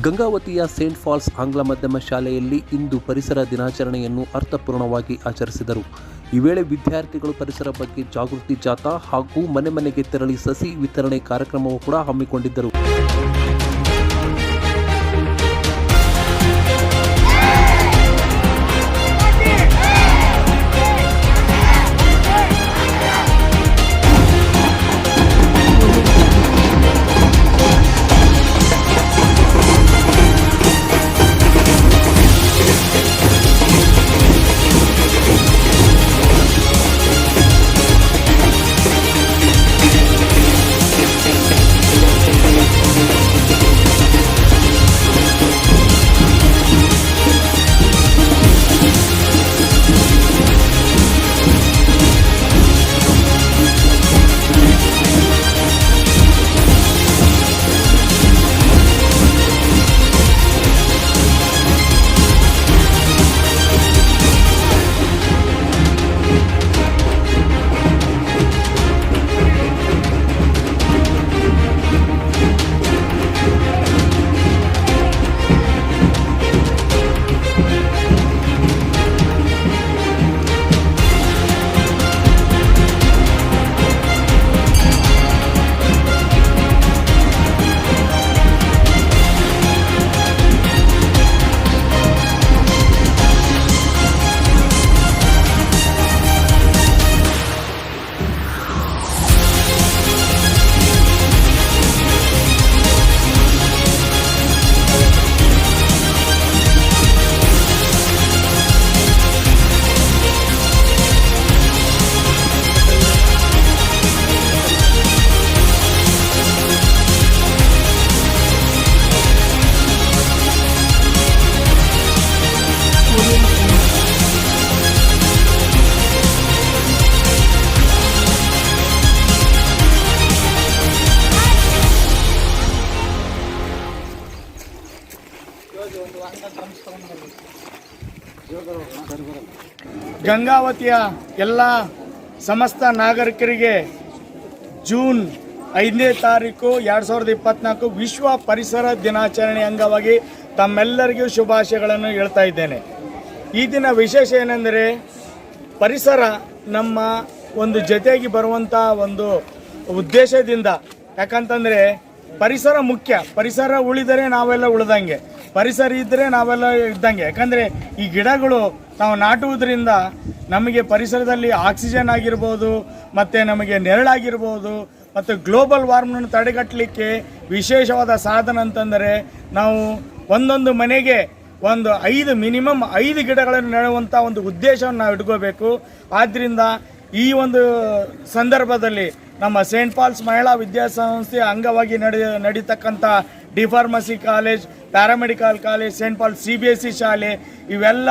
ಗಂಗಾವತಿಯ Saint falls ಆಂಗ್ಲ ಮಾಧ್ಯಮ ಶಾಲೆಯಲ್ಲಿ ಇಂದು ಪರಿಸರ ದಿನಾಚರಣೆಯನ್ನು ಅರ್ಥಪೂರ್ಣವಾಗಿ ಆಚರಿಸಿದರು. ಈ ವೇಳೆ ವಿದ್ಯಾರ್ಥಿಗಳು ಪರಿಸರ ಬಗ್ಗೆ ಜಾಗೃತಿ ಜಾಥಾ ಹಾಗೂ ಮನೆ ಮನೆಗೆ ತೆರಳಿ ಸಸಿ ವಿತರಣೆ ಕಾರ್ಯಕ್ರಮವೂ ಕೂಡ ಹಮ್ಮಿಕೊಂಡಿದ್ದರು. ಗಂಗಾವತಿಯ ಎಲ್ಲ ಸಮಸ್ತ ನಾಗರಿಕರಿಗೆ ಜೂನ್ 5ನೇ ತಾರೀಕು 2024 ವಿಶ್ವ ಪರಿಸರ ದಿನಾಚರಣೆ ಅಂಗವಾಗಿ ತಮ್ಮೆಲ್ಲರಿಗೂ ಶುಭಾಶಯಗಳನ್ನು ಹೇಳ್ತಾ ಇದ್ದೇನೆ. ಈ ದಿನ ವಿಶೇಷ ಏನೆಂದರೆ ಪರಿಸರ ನಮ್ಮ ಒಂದು ಜೊತೆಗೆ ಬರುವಂಥ ಒಂದು ಉದ್ದೇಶದಿಂದ, ಯಾಕಂತಂದರೆ ಪರಿಸರ ಮುಖ್ಯ. ಪರಿಸರ ಉಳಿದರೆ ನಾವೆಲ್ಲ ಉಳಿದಂಗೆ, ಪರಿಸರ ಇದ್ದರೆ ನಾವೆಲ್ಲ ಇದ್ದಂಗೆ. ಯಾಕಂದರೆ ಈ ಗಿಡಗಳು ನಾವು ನಾಟುವುದರಿಂದ ನಮಗೆ ಪರಿಸರದಲ್ಲಿ ಆಕ್ಸಿಜನ್ ಆಗಿರ್ಬೋದು, ಮತ್ತು ನಮಗೆ ನೆರಳಾಗಿರ್ಬೋದು, ಮತ್ತು ಗ್ಲೋಬಲ್ ವಾರ್ಮಿಂಗ್ ತಡೆಗಟ್ಟಲಿಕ್ಕೆ ವಿಶೇಷವಾದ ಸಾಧನ ಅಂತಂದರೆ ನಾವು ಒಂದೊಂದು ಮನೆಗೆ ಮಿನಿಮಮ್ 5 ಗಿಡಗಳನ್ನು ನೆಡುವಂಥ ಒಂದು ಉದ್ದೇಶವನ್ನು ನಾವು ಇಟ್ಕೋಬೇಕು. ಆದ್ದರಿಂದ ಈ ಒಂದು ಸಂದರ್ಭದಲ್ಲಿ ನಮ್ಮ ಸೇಂಟ್ ಪಾಲ್ಸ್ ಮಹಿಳಾ ವಿದ್ಯಾಸಂಸ್ಥೆ ಅಂಗವಾಗಿ ನಡೀತಕ್ಕಂಥ D pharmacy college, paramedical college, Saint Paul CBSE ಶಾಲೆ, ಇವೆಲ್ಲ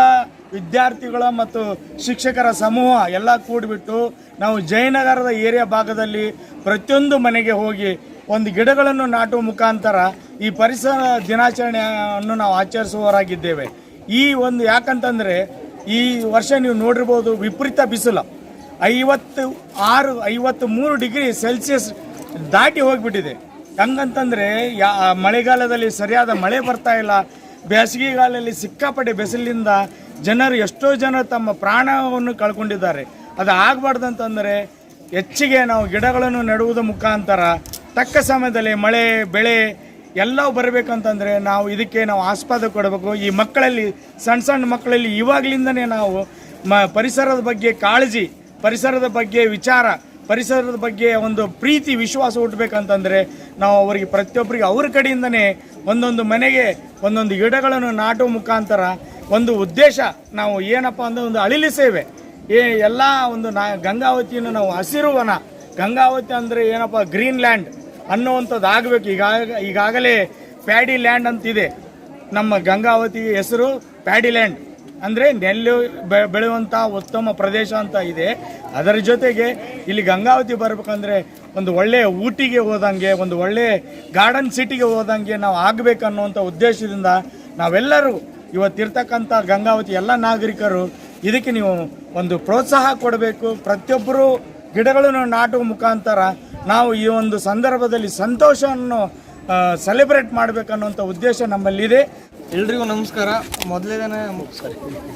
ವಿದ್ಯಾರ್ಥಿಗಳ ಮತ್ತು ಶಿಕ್ಷಕರ ಸಮೂಹ ಎಲ್ಲ ಕೂಡಿಬಿಟ್ಟು ನಾವು ಜಯನಗರದ ಏರಿಯಾ ಭಾಗದಲ್ಲಿ ಪ್ರತಿಯೊಂದು ಮನೆಗೆ ಹೋಗಿ ಒಂದು ಗಿಡಗಳನ್ನು ನಾಟುವ ಮುಖಾಂತರ ಈ ಪರಿಸರ ದಿನಾಚರಣೆಯನ್ನು ನಾವು ಆಚರಿಸುವವರಾಗಿದ್ದೇವೆ. ಯಾಕಂತಂದರೆ ಈ ವರ್ಷ ನೀವು ನೋಡಿರ್ಬೋದು, ವಿಪರೀತ ಬಿಸಿಲು 53 ಡಿಗ್ರಿ ಸೆಲ್ಸಿಯಸ್ ದಾಟಿ ಹೋಗಿಬಿಟ್ಟಿದೆ. ಹಂಗಂತಂದರೆ ಮಳೆಗಾಲದಲ್ಲಿ ಸರಿಯಾದ ಮಳೆ ಬರ್ತಾ ಇಲ್ಲ, ಬೇಸಿಗೆಗಾಲದಲ್ಲಿ ಸಿಕ್ಕಾಪಟ್ಟೆ ಬಿಸಿಲಿನಿಂದ ಎಷ್ಟೋ ಜನ ತಮ್ಮ ಪ್ರಾಣವನ್ನು ಕಳ್ಕೊಂಡಿದ್ದಾರೆ. ಅದು ಆಗಬಾರ್ದಂತಂದರೆ ಹೆಚ್ಚಿಗೆ ನಾವು ಗಿಡಗಳನ್ನು ನೆಡುವುದರ ಮುಖಾಂತರ ತಕ್ಕ ಸಮಯದಲ್ಲಿ ಮಳೆ ಬೆಳೆ ಎಲ್ಲವೂ ಬರಬೇಕಂತಂದರೆ ಇದಕ್ಕೆ ನಾವು ಆಸ್ಪದ ಕೊಡಬೇಕು. ಈ ಮಕ್ಕಳಲ್ಲಿ ಸಣ್ಣ ಮಕ್ಕಳಲ್ಲಿ ಇವಾಗಲಿಂದನೇ ನಾವು ಪರಿಸರದ ಬಗ್ಗೆ ಕಾಳಜಿ, ಪರಿಸರದ ಬಗ್ಗೆ ವಿಚಾರ, ಪರಿಸರದ ಬಗ್ಗೆ ಒಂದು ಪ್ರೀತಿ ವಿಶ್ವಾಸ ಹುಟ್ಟಬೇಕಂತಂದರೆ ನಾವು ಅವರಿಗೆ ಪ್ರತಿಯೊಬ್ಬರಿಗೆ ಅವ್ರ ಕಡೆಯಿಂದನೇ ಒಂದೊಂದು ಮನೆಗೆ ಒಂದೊಂದು ಗಿಡಗಳನ್ನು ನಾಟುವ ಮುಖಾಂತರ ಒಂದು ಉದ್ದೇಶ ನಾವು ಏನಪ್ಪ ಅಂದರೆ ಒಂದು ಅಳಿಲಿ ಸೇವೆ. ಎಲ್ಲ ಒಂದು ಗಂಗಾವತಿಯನ್ನು ನಾವು ಹಸಿರುವನ, ಗಂಗಾವತಿ ಅಂದರೆ ಏನಪ್ಪ ಗ್ರೀನ್ ಲ್ಯಾಂಡ್ ಅನ್ನುವಂಥದ್ದು ಆಗಬೇಕು. ಈಗಾಗಲೇ ಪ್ಯಾಡಿ ಲ್ಯಾಂಡ್ ಅಂತಿದೆ. ನಮ್ಮ ಗಂಗಾವತಿ ಹೆಸರು ಪ್ಯಾಡಿ ಲ್ಯಾಂಡ್, ಅಂದರೆ ನೆಲ್ಲು ಬೆಳೆಯುವಂಥ ಉತ್ತಮ ಪ್ರದೇಶ ಅಂತ ಇದೆ. ಅದರ ಜೊತೆಗೆ ಇಲ್ಲಿ ಗಂಗಾವತಿ ಬರಬೇಕಂದ್ರೆ ಒಂದು ಒಳ್ಳೆಯ ಊಟಿಗೆ ಹೋದಂಗೆ, ಒಂದು ಒಳ್ಳೆಯ ಗಾರ್ಡನ್ ಸಿಟಿಗೆ ಹೋದಂಗೆ ನಾವು ಆಗಬೇಕನ್ನುವಂಥ ಉದ್ದೇಶದಿಂದ ನಾವೆಲ್ಲರೂ ಇವತ್ತಿರ್ತಕ್ಕಂಥ ಗಂಗಾವತಿ ಎಲ್ಲ ನಾಗರಿಕರು ಇದಕ್ಕೆ ನೀವು ಒಂದು ಪ್ರೋತ್ಸಾಹ ಕೊಡಬೇಕು. ಪ್ರತಿಯೊಬ್ಬರು ಗಿಡಗಳನ್ನು ನಾಟುವ ಮುಖಾಂತರ ನಾವು ಈ ಒಂದು ಸಂದರ್ಭದಲ್ಲಿ ಸಂತೋಷವನ್ನು ಸೆಲೆಬ್ರೇಟ್ ಮಾಡಬೇಕನ್ನುವಂಥ ಉದ್ದೇಶ ನಮ್ಮಲ್ಲಿದೆ. ಎಲ್ರಿಗೂ ನಮಸ್ಕಾರ. ಮೊದಲನೇ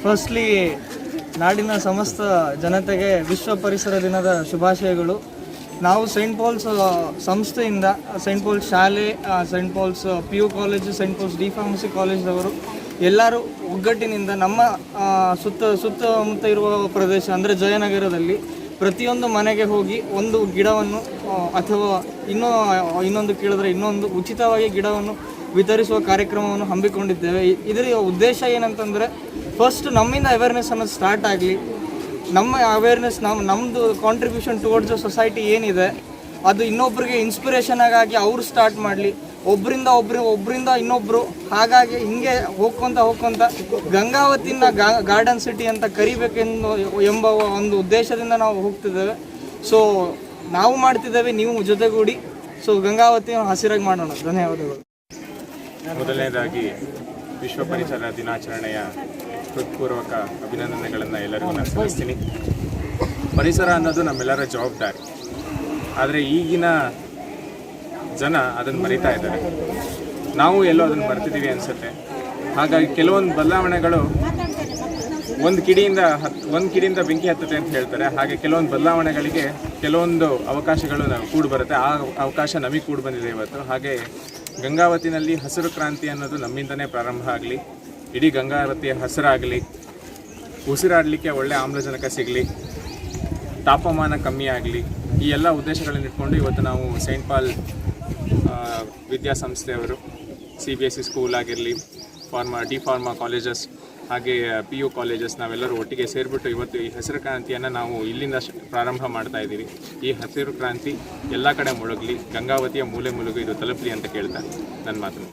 ಫಸ್ಟ್ಲಿ ನಾಡಿನ ಸಮಸ್ತ ಜನತೆಗೆ ವಿಶ್ವ ಪರಿಸರ ದಿನದ ಶುಭಾಶಯಗಳು. ನಾವು ಸೈಂಟ್ ಪಾಲ್ಸ್ ಸಂಸ್ಥೆಯಿಂದ ಸೈಂಟ್ ಪಾಲ್ಸ್ ಶಾಲೆ, Saint Paul's PU college, Saint Paul's D pharmacy ಕಾಲೇಜ್ದವರು ಎಲ್ಲರೂ ಒಗ್ಗಟ್ಟಿನಿಂದ ನಮ್ಮ ಸುತ್ತಮುತ್ತ ಇರುವ ಪ್ರದೇಶ ಅಂದರೆ ಜಯನಗರದಲ್ಲಿ ಪ್ರತಿಯೊಂದು ಮನೆಗೆ ಹೋಗಿ ಒಂದು ಗಿಡವನ್ನು ಅಥವಾ ಇನ್ನೊಂದು ಕೇಳಿದ್ರೆ ಇನ್ನೊಂದು ಉಚಿತವಾಗಿ ಗಿಡವನ್ನು ವಿತರಿಸುವ ಕಾರ್ಯಕ್ರಮವನ್ನು ಹಮ್ಮಿಕೊಂಡಿದ್ದೇವೆ. ಇದರ ಉದ್ದೇಶ ಏನಂತಂದರೆ ಫಸ್ಟ್ ನಮ್ಮಿಂದ ಅವೇರ್ನೆಸ್ ಅನ್ನೋದು ಸ್ಟಾರ್ಟ್ ಆಗಲಿ. ನಮ್ಮ ಅವೇರ್ನೆಸ್ ನಮ್ಮದು ಕಾಂಟ್ರಿಬ್ಯೂಷನ್ ಟುವರ್ಡ್ಸ್ ಸೊಸೈಟಿ ಏನಿದೆ ಅದು ಇನ್ನೊಬ್ಬರಿಗೆ ಇನ್ಸ್ಪಿರೇಷನ್ ಆಗಿ ಅವರು ಸ್ಟಾರ್ಟ್ ಮಾಡಲಿ, ಒಬ್ಬರಿಂದ ಇನ್ನೊಬ್ಬರು, ಹಾಗಾಗಿ ಹಿಂಗೆ ಹೋಗ್ಕೊಂತ ಗಂಗಾವತಿನ ಗಾರ್ಡನ್ ಸಿಟಿ ಅಂತ ಎಂಬ ಒಂದು ಉದ್ದೇಶದಿಂದ ನಾವು ಹೋಗ್ತಿದ್ದೇವೆ. ಸೊ ನಾವು ಮಾಡ್ತಿದ್ದೇವೆ, ನೀವು ಜೊತೆಗೂಡಿ ಸೊ ಗಂಗಾವತಿ ಹಸಿರಾಗಿ ಮಾಡೋಣ. ಧನ್ಯವಾದಗಳು. ಮೊದಲನೇದಾಗಿ ವಿಶ್ವ ಪರಿಸರ ದಿನಾಚರಣೆಯ ಹೃತ್ಪೂರ್ವಕ ಅಭಿನಂದನೆಗಳನ್ನು ಎಲ್ಲರಿಗೂ ನಾನು ಸಲ್ಲಿಸ್ತೀನಿ. ಪರಿಸರ ಅನ್ನೋದು ನಮ್ಮೆಲ್ಲರ ಜವಾಬ್ದಾರಿ, ಆದರೆ ಈಗಿನ ಜನ ಅದನ್ನು ಮರಿತಾ ಇದ್ದಾರೆ. ನಾವು ಎಲ್ಲೋ ಅದನ್ನು ಮರ್ತಿದ್ದೀವಿ ಅನಿಸುತ್ತೆ. ಹಾಗಾಗಿ ಕೆಲವೊಂದು ಬದಲಾವಣೆಗಳು ಒಂದು ಕಿಡಿಯಿಂದ ಬೆಂಕಿ ಹತ್ತದೆ ಅಂತ ಹೇಳ್ತಾರೆ. ಹಾಗೆ ಕೆಲವೊಂದು ಬದಲಾವಣೆಗಳಿಗೆ ಕೆಲವೊಂದು ಅವಕಾಶಗಳು ಕೂಡಿ ಬರುತ್ತೆ. ಆ ಅವಕಾಶ ನಮಗೆ ಕೂಡಿ ಬಂದಿದೆ ಇವತ್ತು. ಹಾಗೆ ಗಂಗಾವತಿನಲ್ಲಿ ಹಸಿರು ಕ್ರಾಂತಿ ಅನ್ನೋದು ನಮ್ಮಿಂದನೇ ಪ್ರಾರಂಭ ಆಗಲಿ, ಇಡೀ ಗಂಗಾವತಿಯ ಹಸಿರಾಗಲಿ, ಉಸಿರಾಡಲಿಕ್ಕೆ ಒಳ್ಳೆ ಆಮ್ಲಜನಕ ಸಿಗಲಿ, ತಾಪಮಾನ ಕಮ್ಮಿ ಆಗಲಿ, ಈ ಎಲ್ಲ ಉದ್ದೇಶಗಳನ್ನು ಇಟ್ಕೊಂಡು ಇವತ್ತು ನಾವು ಸೈಂಟ್ ಪಾಲ್ ವಿದ್ಯಾಸಂಸ್ಥೆಯವರು CBSE ಸ್ಕೂಲ್ ಆಗಿರಲಿ, ಡಿ ಫಾರ್ಮಾ ಕಾಲೇಜಸ್ ಹಾಗೆ PU ಕಾಲೇಜಸ್ ನಾವೆಲ್ಲರೂ ಒಟ್ಟಿಗೆ ಸೇರಿಬಿಟ್ಟು ಇವತ್ತು ಈ ಹಸಿರು ಕ್ರಾಂತಿಯನ್ನು ನಾವು ಇಲ್ಲಿಂದ ಪ್ರಾರಂಭ ಮಾಡ್ತಾ ಇದ್ದೀವಿ. ಈ ಹಸಿರು ಕ್ರಾಂತಿ ಎಲ್ಲ ಕಡೆ ಮುಳುಗಲಿ, ಗಂಗಾವತಿಯ ಮೂಲೆ ಮುಳುಗು ಇದು ತಲುಪಲಿ ಅಂತ ಕೇಳ್ತಾ ನನ್ನ ಮಾತನ್ನು